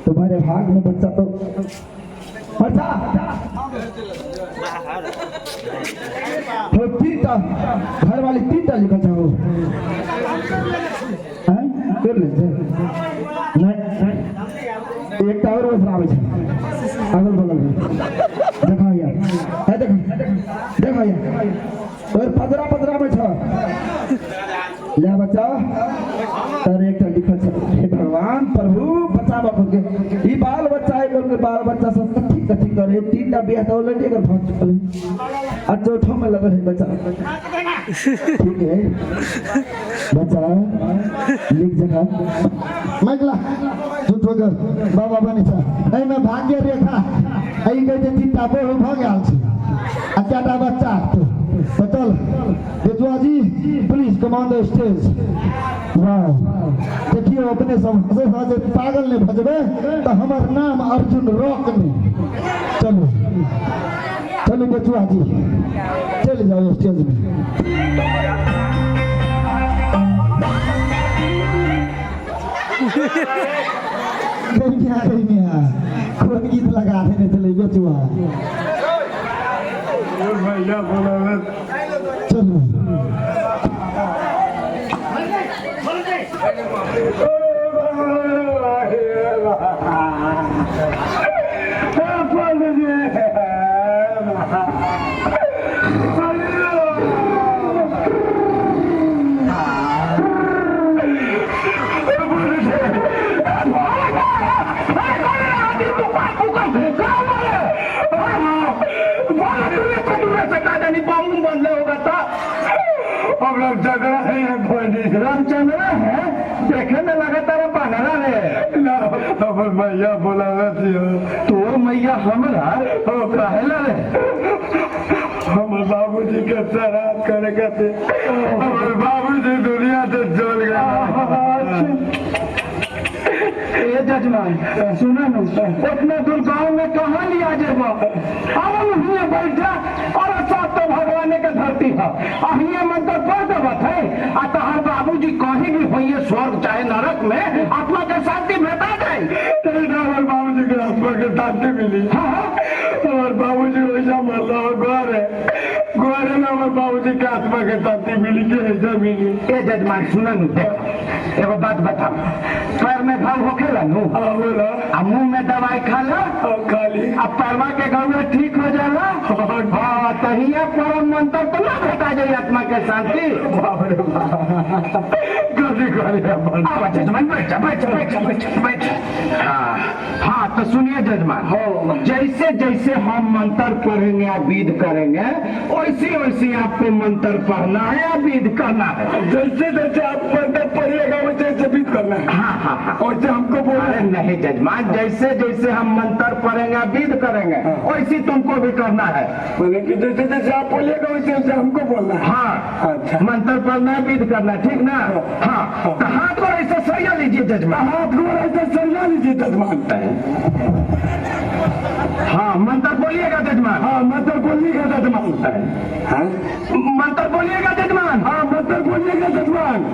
तुम्हारे भाग में बच्चा तो बच्चा तो तीनटा घर वाली तीनटा लिखा चाहो कर ले नहीं एक टावर बस आवे छे अगल बगल में देखा यार है देखा यार और पदरा में छ ले बच्चा तर एक लिखल छ हे भगवान प्रभु बच्चा बाप के ई बाल बच्चा है के बाल बच्चा सब कथी करे तीनटा बियाह तो ऑलरेडी अगर भग चुकल आ चौथा में लगल है बच्चा ठीक है बच्चा लिख जगह मैगला झूठो कर बाबा बनी छ ए में भाग्य रेखा ए कह जे तीनटा बोल भ गेल छ आ चारटा बच्चा चल बेजुआ जी please come on the stage वाह देखिए अपने सब पागल ने भजबे तो हमार नाम अर्जुन रॉक ने चलो चलो बेजुआ जी चले जाओ स्टेज में कौन गीत लगा देने चले बेजुआ चलो हम लोग झगड़ा है रामचंद्र है देखे में लगातार बनरा है हमर मैया बोला तो मैया हमरा कहला रे हमर बाबूजी के श्राद्ध करे के हमर बाबूजी दुनिया से चल गए ये जजमान सुना न उतना दूर गाँव में कहाँ लिया जेबा अब हियाँ बैठा और साथ तो भगवान के धरती है अहिए मंत्र पढ़ देवत है आ तहार बाबूजी कहीं भी होइए स्वर्ग चाहे नरक में आत्मा के शांति भेटा जाए हमारे बाबूजी के आत्मा के शांति मिली हमारे बाबूजी वैसा मरला गौर है में हमारे बाबूजी के आत्मा के शांति मिली के ऐसा मिली ये जजमान सुना न एगो बात बता पैर में घाव होखेला नु आ मुंह में दवाई खाला खाली अब पैरवा के घाव में ठीक हो जाला हाँ तहिया परम मंत्र तो ना भेटा जाए आत्मा के शांति जजमान बैठ हाँ तो सुनिए जजमान जैसे जैसे हम मंत्र पढ़ेंगे या विध करेंगे वैसे वैसे आपको मंत्र पढ़ना है या विध करना है जैसे जैसे आप मंत्र पढ़िएगा वैसे वैसे विध करना है हाँ वैसे हमको बोले नहीं जजमान जैसे जैसे हम मंत्र पढ़ेंगे विध करेंगे वैसे तुमको भी करना है जैसे जैसे आप बोलिएगा वैसे वैसे हमको बोलना है हाँ अच्छा मंत्र पढ़ना है विध करना है ठीक ना हाँ तो हाथ को ऐसे सरिया लीजिए जजमान हाथ को ऐसे सरिया लीजिए जजमान हाँ मंत्र बोलिएगा जजमान हाँ मंत्र बोलिएगा जजमान मंत्र बोलिएगा जजमान हाँ मंत्र बोलिएगा जजमान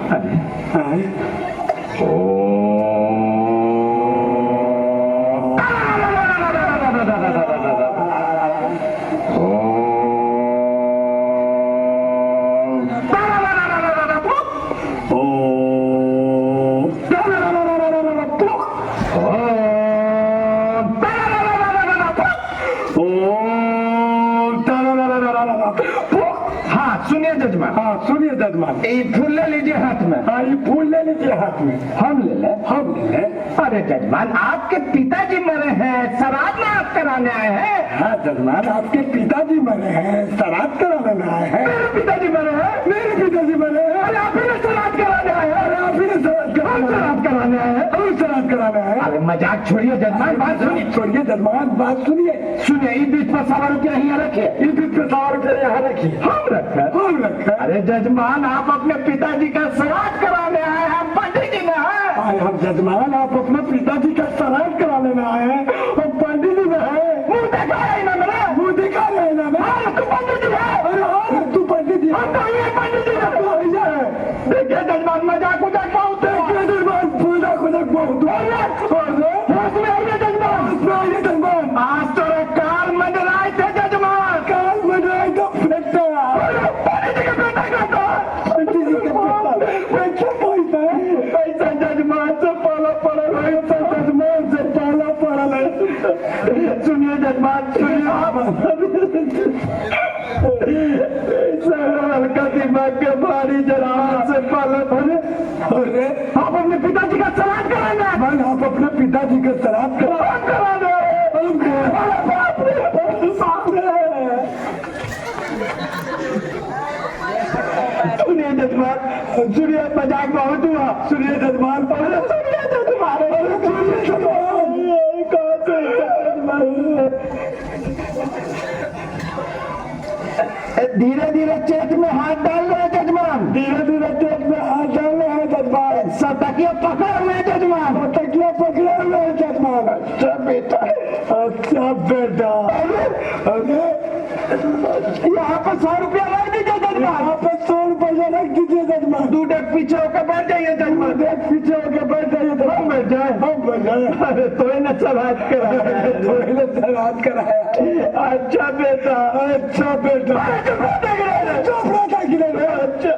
सुनिए जजमान ये फूल ले लीजिए हाथ में हाँ ये फूल ले लीजिए हाथ में हम ले ले अरे जजमान आपके पिताजी मरे हैं श्राद्ध में आप कराने आए हैं हाँ जजमान आपके पिताजी मरे हैं श्राद्ध कराने आए हैं मेरे पिताजी मरे हैं अरे आप ही ने श्राद्ध कराने आए हैं अरे आप ही ने श्राद्ध कराने आए हैं श्राद्ध कराने आए अरे मजाक छोड़िए जजमान बात छोड़िए जजमान बात सुनिए इस बीच पर 100 रुपया यहाँ रखिए इस बीच पर 100 रुपया यहाँ रखिए हम रखे अरे जजमान आप अपने पिताजी का श्राद्ध कराने आए हैं पंडित जी में है हम जजमान आप अपने पिताजी का श्राद्ध कराने में आए हैं और पंडित जी में है मुँह दिखा रहे ना मेरा मुँह दिखा रहे ना तू पंडित जी है अरे हाँ तू पंडित जी पंडित जी देखिए जजमान मजाक बहुत है जजमान मजाक बहुत होश में आइए जजमान। आज तो काल मंडराए थे जजमान। काल मंडराए तो बेटा पैसा जजमान से पाला पड़ा पैसा जजमान से पाला पड़ा सुनिए जजमान सुनिए हल्का दिमाग के भारी जनाब से पाला पड़े। अरे आप अपने पिताजी का सलाद कराना। आप अपने पिताजी का सलाद कराना। सुनिए जजमान सुनिए मजाक बहुत हुआ। सुनिए जजमान सुनिए जजमान धीरे धीरे चेक में हाथ डाल रहे जजमान। धीरे धीरे चेक में हाथ डाल रहे हैं जजमान। तकिया पकड़े हुए जजमान। तकिया पकड़े हुए हैं जजमान। अच्छा बेटा अच्छा बेटा। यहाँ पर 100 रुपया रख दीजिए जजमान। यहाँ पर 100 रुपया रख दीजिए जजमान। 2 डेग पीछे होकर बैठ जाइए जजमान। 2 डेग पीछे होकर बैठ जाइए। हम बैठ जाए हम बैठ जाए। अरे तो ही न सवाल कराया तो ही न सवाल कराया। अच्छा बेटा अच्छा बेटा। चोपड़ा था गिरे। अच्छा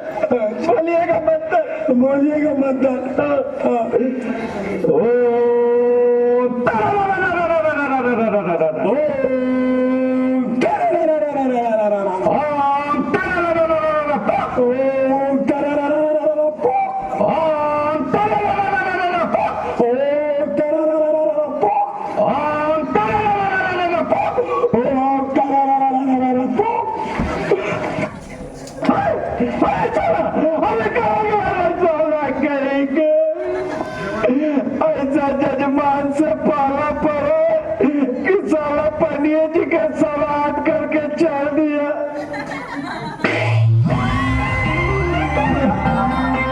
बोलिएगा मंत्र बोलिएगा मंत्र। ऐसा जजमान से पाला